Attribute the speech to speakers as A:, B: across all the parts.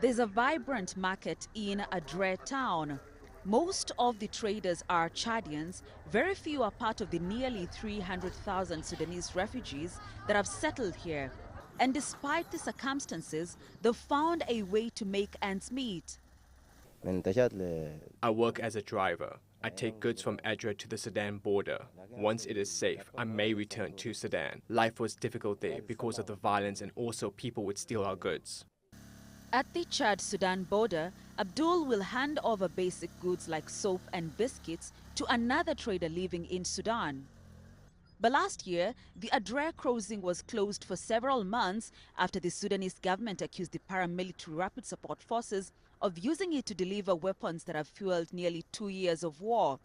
A: There's a vibrant market in Adre town. Most of the traders are Chadians. Very few are part of the nearly 300,000 Sudanese refugees that have settled here. And despite the circumstances, they've found a way to make ends meet.
B: I work as a driver. I take goods from Adre to the Sudan border. Once it is safe, I may return to Sudan. Life was difficult there because of the violence and also people would steal our goods.
A: At the Chad-Sudan border, Abdul will hand over basic goods like soap and biscuits to another trader living in Sudan. But last year, the Adre crossing was closed for several months after the Sudanese government accused the paramilitary rapid support forces of using it to deliver weapons that have fueled nearly 2 years of war.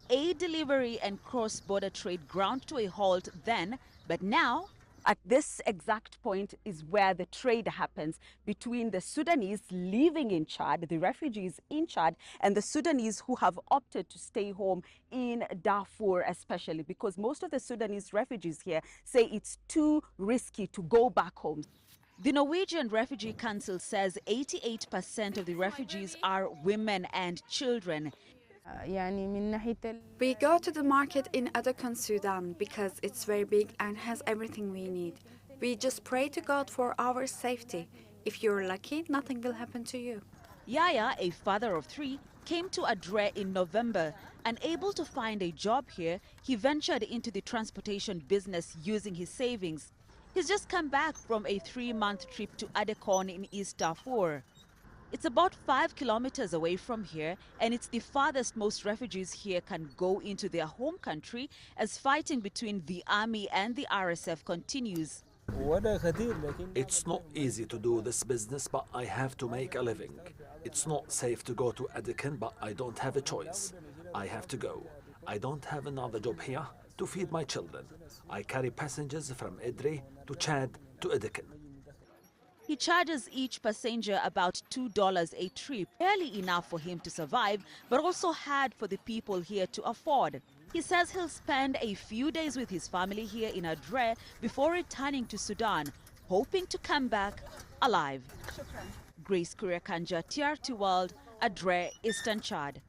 A: Aid delivery and cross-border trade ground to a halt then, but now, at this exact point is where the trade happens between the Sudanese living in Chad, the refugees in Chad, and the Sudanese who have opted to stay home in Darfur, especially because most of the Sudanese refugees here say it's too risky to go back home. The Norwegian Refugee Council says 88% of the refugees are women and children.
C: We go to the market in Adakhan, Sudan because it's very big and has everything we need. We just pray to God for our safety. If you're lucky, nothing will happen to you.
A: Yaya, a father of 3, came to Adre in November. Unable to find a job here, he ventured into the transportation business using his savings. He's just come back from a 3-month trip to Adekon in East Darfur. It's about 5 kilometers away from here, and it's the farthest most refugees here can go into their home country as fighting between the army and the RSF continues.
D: It's not easy to do this business, but I have to make a living. It's not safe to go to Adekon, but I don't have a choice. I have to go. I don't have another job here to feed my children. I carry passengers from Adre to Chad to Adekon.
A: He charges each passenger about $2 a trip, barely enough for him to survive, but also hard for the people here to afford. He says he'll spend a few days with his family here in Adre before returning to Sudan, hoping to come back alive. Grace Kuriakanja, TRT World, Adre, Eastern Chad.